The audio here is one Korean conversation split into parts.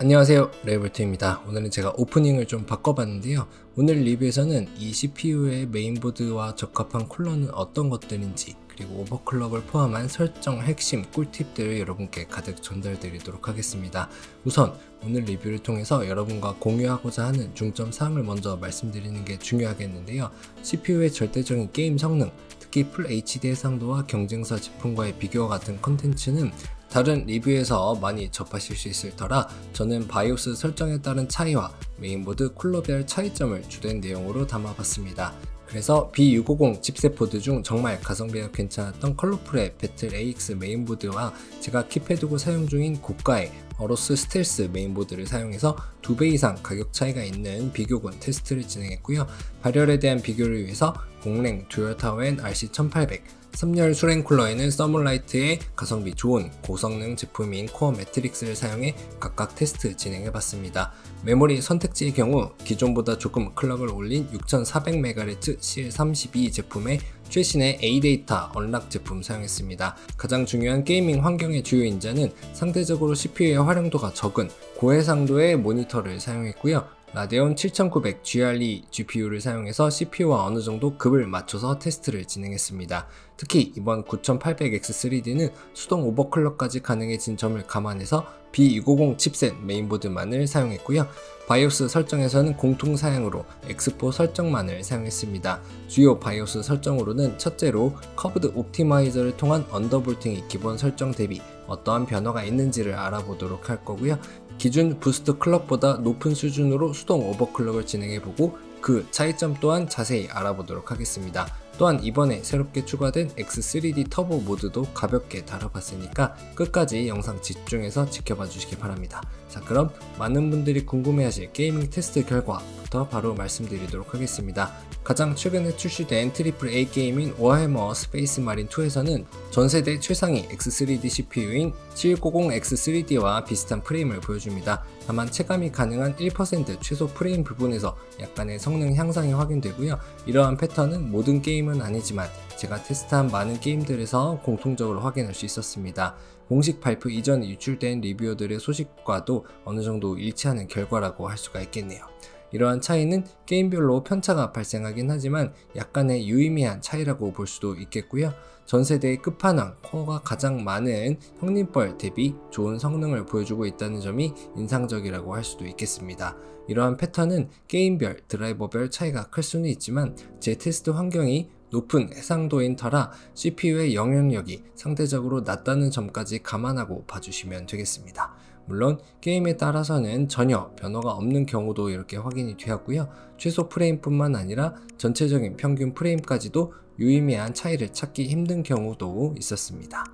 안녕하세요, 레이볼트입니다. 오늘은 제가 오프닝을 좀 바꿔봤는데요. 오늘 리뷰에서는 이 CPU의 메인보드와 적합한 쿨러는 어떤 것들인지, 그리고 오버클럭을 포함한 설정 핵심 꿀팁들을 여러분께 가득 전달드리도록 하겠습니다. 우선 오늘 리뷰를 통해서 여러분과 공유하고자 하는 중점 사항을 먼저 말씀드리는 게 중요하겠는데요. CPU의 절대적인 게임 성능, 특히 풀 HD 해상도와 경쟁사 제품과의 비교와 같은 컨텐츠는 다른 리뷰에서 많이 접하실 수 있을 터라 저는 바이오스 설정에 따른 차이와 메인보드 쿨러별 차이점을 주된 내용으로 담아봤습니다. 그래서 B650 칩셋 보드 중 정말 가성비가 괜찮았던 컬러풀의 배틀 AX 메인보드와 제가 킵해두고 사용 중인 고가의 어로스 스텔스 메인보드를 사용해서 2배 이상 가격 차이가 있는 비교군 테스트를 진행했고요. 발열에 대한 비교를 위해서 공랭 듀얼타워엔 RC1800, 3열 수랭 쿨러에는 서멀라이트의 가성비 좋은 고성능 제품인 코어 매트릭스를 사용해 각각 테스트 진행해봤습니다. 메모리 선택지의 경우 기존보다 조금 클럭을 올린 6400MHz CL32 제품의 최신의 A데이터 언락 제품 사용했습니다. 가장 중요한 게이밍 환경의 주요 인자는 상대적으로 CPU의 활용도가 적은 고해상도의 모니터를 사용했고요. 라데온 7900 GR2 GPU를 사용해서 CPU와 어느정도 급을 맞춰서 테스트를 진행했습니다. 특히 이번 9800X3D는 수동 오버클럭까지 가능해진 점을 감안해서 B650 칩셋 메인보드만을 사용했고요. 바이오스 설정에서는 공통 사양으로 X4 설정만을 사용했습니다. 주요 바이오스 설정으로는 첫째로 커브드 옵티마이저를 통한 언더볼팅이 기본 설정 대비 어떠한 변화가 있는지를 알아보도록 할 거고요. 기존 부스트 클럭보다 높은 수준으로 수동 오버클럭을 진행해보고 그 차이점 또한 자세히 알아보도록 하겠습니다. 또한 이번에 새롭게 추가된 X3D 터보 모드도 가볍게 다뤄봤으니까 끝까지 영상 집중해서 지켜봐 주시기 바랍니다. 자, 그럼 많은 분들이 궁금해하실 게이밍 테스트 결과부터 바로 말씀드리도록 하겠습니다. 가장 최근에 출시된 AAA 게임인 워해머 스페이스 마린 2에서는 전세대 최상위 X3D CPU인 7190X3D와 비슷한 프레임을 보여줍니다. 다만 체감이 가능한 1% 최소 프레임 부분에서 약간의 성능 향상이 확인되고요. 이러한 패턴은 모든 게임은 아니지만 제가 테스트한 많은 게임들에서 공통적으로 확인할 수 있었습니다. 공식 발표 이전에 유출된 리뷰어들의 소식과도 어느 정도 일치하는 결과라고 할 수가 있겠네요. 이러한 차이는 게임별로 편차가 발생하긴 하지만 약간의 유의미한 차이라고 볼 수도 있겠고요. 전세대의 끝판왕 코어가 가장 많은 형님뻘 대비 좋은 성능을 보여주고 있다는 점이 인상적이라고 할 수도 있겠습니다. 이러한 패턴은 게임별, 드라이버별 차이가 클 수는 있지만 제 테스트 환경이 높은 해상도인 터라 CPU의 영향력이 상대적으로 낮다는 점까지 감안하고 봐주시면 되겠습니다. 물론 게임에 따라서는 전혀 변화가 없는 경우도 이렇게 확인이 되었고요. 최소 프레임뿐만 아니라 전체적인 평균 프레임까지도 유의미한 차이를 찾기 힘든 경우도 있었습니다.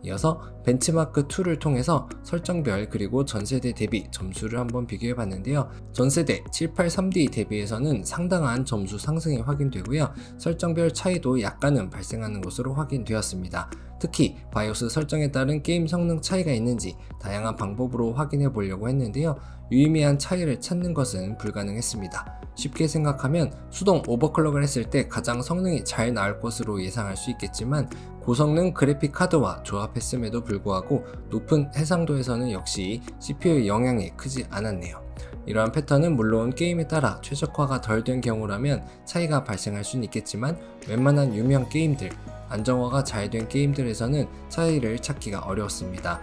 이어서 벤치마크2를 통해서 설정별 그리고 전세대 대비 점수를 한번 비교해 봤는데요. 전세대 783D 대비해서는 상당한 점수 상승이 확인되고요. 설정별 차이도 약간은 발생하는 것으로 확인되었습니다. 특히 바이오스 설정에 따른 게임 성능 차이가 있는지 다양한 방법으로 확인해 보려고 했는데요. 유의미한 차이를 찾는 것은 불가능했습니다. 쉽게 생각하면 수동 오버클럭을 했을 때 가장 성능이 잘 나올 것으로 예상할 수 있겠지만 고성능 그래픽 카드와 조합했음에도 불구하고 높은 해상도에서는 역시 CPU의 영향이 크지 않았네요. 이러한 패턴은 물론 게임에 따라 최적화가 덜 된 경우라면 차이가 발생할 수는 있겠지만 웬만한 유명 게임들, 안정화가 잘 된 게임들에서는 차이를 찾기가 어려웠습니다.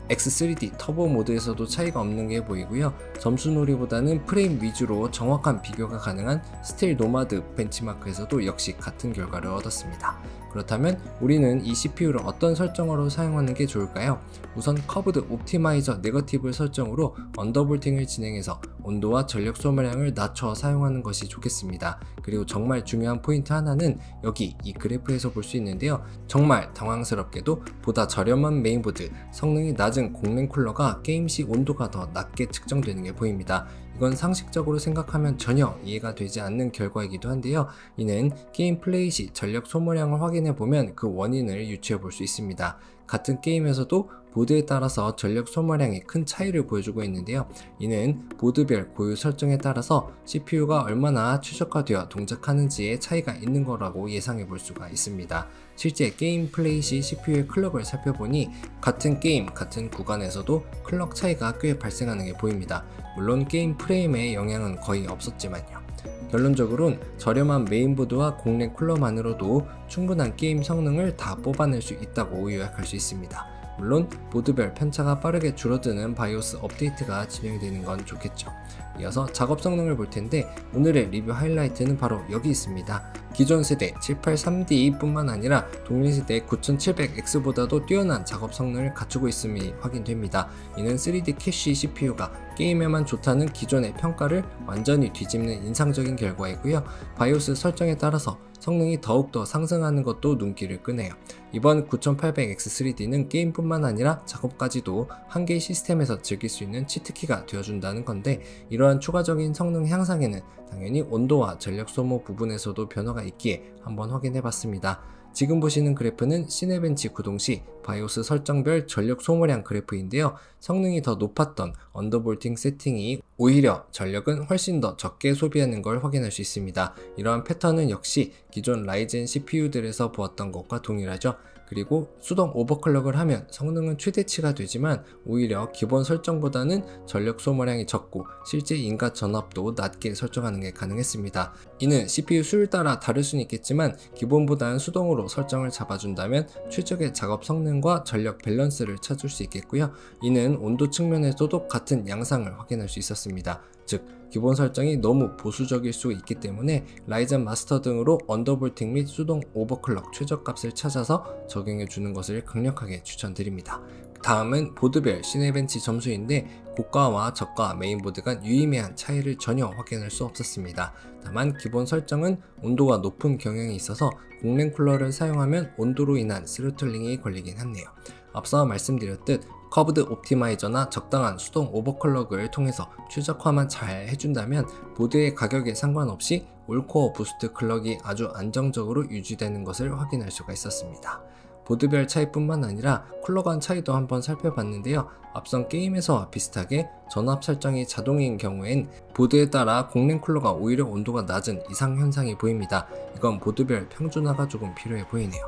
X3D 터보 모드에서도 차이가 없는 게 보이고요. 점수놀이보다는 프레임 위주로 정확한 비교가 가능한 스틸 노마드 벤치마크에서도 역시 같은 결과를 얻었습니다. 그렇다면 우리는 이 CPU를 어떤 설정으로 사용하는 게 좋을까요? 우선 커브드 옵티마이저 네거티브 설정으로 언더볼팅을 진행해서 온도와 전력 소모량을 낮춰 사용하는 것이 좋겠습니다. 그리고 정말 중요한 포인트 하나는 여기 이 그래프에서 볼 수 있는데요. 정말 당황스럽게도 보다 저렴한 메인보드, 성능이 낮은 공랭 쿨러가 게임 시 온도가 더 낮게 측정되는 게 보입니다. 이건 상식적으로 생각하면 전혀 이해가 되지 않는 결과이기도 한데요. 이는 게임 플레이 시 전력 소모량을 확인해 보면 그 원인을 유추해 볼 수 있습니다. 같은 게임에서도 보드에 따라서 전력 소모량이 큰 차이를 보여주고 있는데요. 이는 보드별 고유 설정에 따라서 CPU가 얼마나 최적화되어 동작하는지에 차이가 있는 거라고 예상해 볼 수가 있습니다. 실제 게임 플레이 시 CPU의 클럭을 살펴보니 같은 게임, 같은 구간에서도 클럭 차이가 꽤 발생하는 게 보입니다. 물론 게임 프레임에 영향은 거의 없었지만요. 결론적으로는 저렴한 메인보드와 공랭 쿨러만으로도 충분한 게임 성능을 다 뽑아낼 수 있다고 요약할 수 있습니다. 물론 보드별 편차가 빠르게 줄어드는 바이오스 업데이트가 진행되는 건 좋겠죠. 이어서 작업 성능을 볼 텐데 오늘의 리뷰 하이라이트는 바로 여기 있습니다. 기존 세대 783D 뿐만 아니라 동일 세대 9700X보다도 뛰어난 작업 성능을 갖추고 있음이 확인됩니다. 이는 3D 캐시 CPU가 게임에만 좋다는 기존의 평가를 완전히 뒤집는 인상적인 결과이고요. 바이오스 설정에 따라서 성능이 더욱더 상승하는 것도 눈길을 끄네요. 이번 9800X3D는 게임뿐만 아니라 작업까지도 한 개의 시스템에서 즐길 수 있는 치트키가 되어준다는 건데, 이러한 추가적인 성능 향상에는 당연히 온도와 전력 소모 부분에서도 변화가 있기에 한번 확인해봤습니다. 지금 보시는 그래프는 시네벤치 구동 시 바이오스 설정별 전력 소모량 그래프인데요. 성능이 더 높았던 언더볼팅 세팅이 오히려 전력은 훨씬 더 적게 소비하는 걸 확인할 수 있습니다. 이러한 패턴은 역시 기존 라이젠 CPU들에서 보았던 것과 동일하죠. 그리고 수동 오버클럭을 하면 성능은 최대치가 되지만 오히려 기본 설정보다는 전력 소모량이 적고 실제 인가 전압도 낮게 설정하는 게 가능했습니다. 이는 CPU 수를 따라 다를 수는 있겠지만 기본보다는 수동으로 설정을 잡아준다면 최적의 작업 성능과 전력 밸런스를 찾을 수 있겠고요. 이는 온도 측면에서도 같은 양상을 확인할 수 있었습니다. 즉 기본 설정이 너무 보수적일 수 있기 때문에 라이젠 마스터 등으로 언더볼팅 및 수동 오버클럭 최저값을 찾아서 적용해 주는 것을 강력하게 추천드립니다. 다음은 보드별 시네벤치 점수인데 고가와 저가 메인보드 간 유의미한 차이를 전혀 확인할 수 없었습니다. 다만 기본 설정은 온도가 높은 경향이 있어서 공랭 쿨러를 사용하면 온도로 인한 스로틀링이 걸리긴 했네요. 앞서 말씀드렸듯 커브드 옵티마이저나 적당한 수동 오버클럭을 통해서 최적화만 잘 해준다면 보드의 가격에 상관없이 올코어 부스트 클럭이 아주 안정적으로 유지되는 것을 확인할 수가 있었습니다. 보드별 차이뿐만 아니라 쿨러 간 차이도 한번 살펴봤는데요. 앞선 게임에서와 비슷하게 전압 설정이 자동인 경우엔 보드에 따라 공랭 쿨러가 오히려 온도가 낮은 이상 현상이 보입니다. 이건 보드별 평준화가 조금 필요해 보이네요.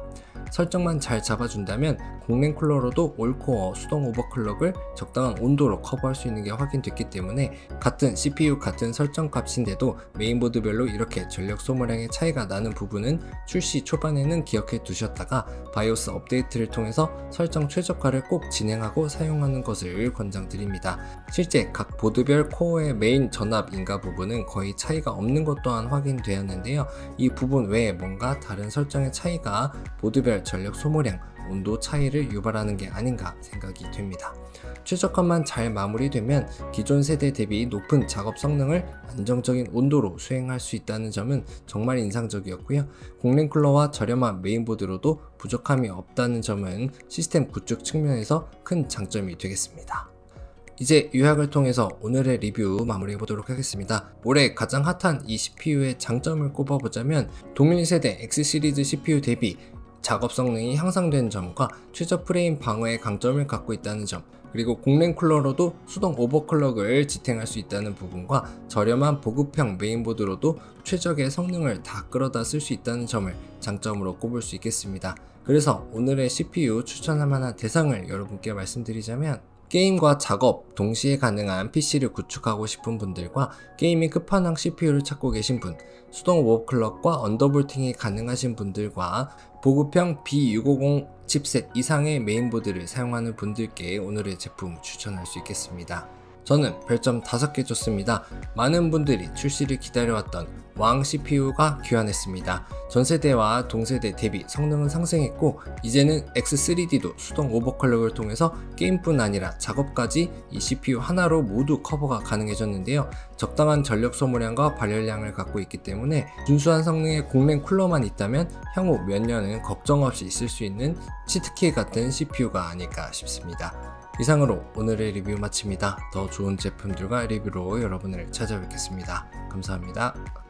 설정만 잘 잡아준다면 공랭 쿨러로도 올코어 수동 오버클럭을 적당한 온도로 커버할 수 있는 게 확인됐기 때문에 같은 CPU 같은 설정 값인데도 메인보드별로 이렇게 전력 소모량의 차이가 나는 부분은 출시 초반에는 기억해 두셨다가 바이오스 업데이트를 통해서 설정 최적화를 꼭 진행하고 사용하는 것을 권장드립니다. 실제 각 보드별 코어의 메인 전압 인가 부분은 거의 차이가 없는 것 또한 확인되었는데요. 이 부분 외에 뭔가 다른 설정의 차이가 보드별 전력 소모량, 온도 차이를 유발하는 게 아닌가 생각이 됩니다. 최적화만 잘 마무리되면 기존 세대 대비 높은 작업 성능을 안정적인 온도로 수행할 수 있다는 점은 정말 인상적이었고요. 공랭 쿨러와 저렴한 메인보드로도 부족함이 없다는 점은 시스템 구축 측면에서 큰 장점이 되겠습니다. 이제 요약을 통해서 오늘의 리뷰 마무리해 보도록 하겠습니다. 올해 가장 핫한 이 CPU의 장점을 꼽아보자면 동일 세대 X 시리즈 CPU 대비 작업 성능이 향상된 점과 최저 프레임 방어의 강점을 갖고 있다는 점, 그리고 공랭 쿨러로도 수동 오버클럭을 지탱할 수 있다는 부분과 저렴한 보급형 메인보드로도 최적의 성능을 다 끌어다 쓸 수 있다는 점을 장점으로 꼽을 수 있겠습니다. 그래서 오늘의 CPU 추천할 만한 대상을 여러분께 말씀드리자면 게임과 작업 동시에 가능한 PC를 구축하고 싶은 분들과 게임이 끝판왕 CPU를 찾고 계신 분, 수동 오버클럭과 언더볼팅이 가능하신 분들과 보급형 B650 칩셋 이상의 메인보드를 사용하는 분들께 오늘의 제품 추천할 수 있겠습니다. 저는 별점 5개 줬습니다. 많은 분들이 출시를 기다려왔던 왕 CPU가 귀환했습니다. 전세대와 동세대 대비 성능은 상승했고 이제는 X3D도 수동 오버클럭을 통해서 게임뿐 아니라 작업까지 이 CPU 하나로 모두 커버가 가능해졌는데요. 적당한 전력 소모량과 발열량을 갖고 있기 때문에 준수한 성능의 공랭 쿨러만 있다면 향후 몇 년은 걱정 없이 쓸 수 있는 치트키 같은 CPU가 아닐까 싶습니다. 이상으로 오늘의 리뷰 마칩니다. 더 좋은 제품들과 리뷰로 여러분을 찾아뵙겠습니다. 감사합니다.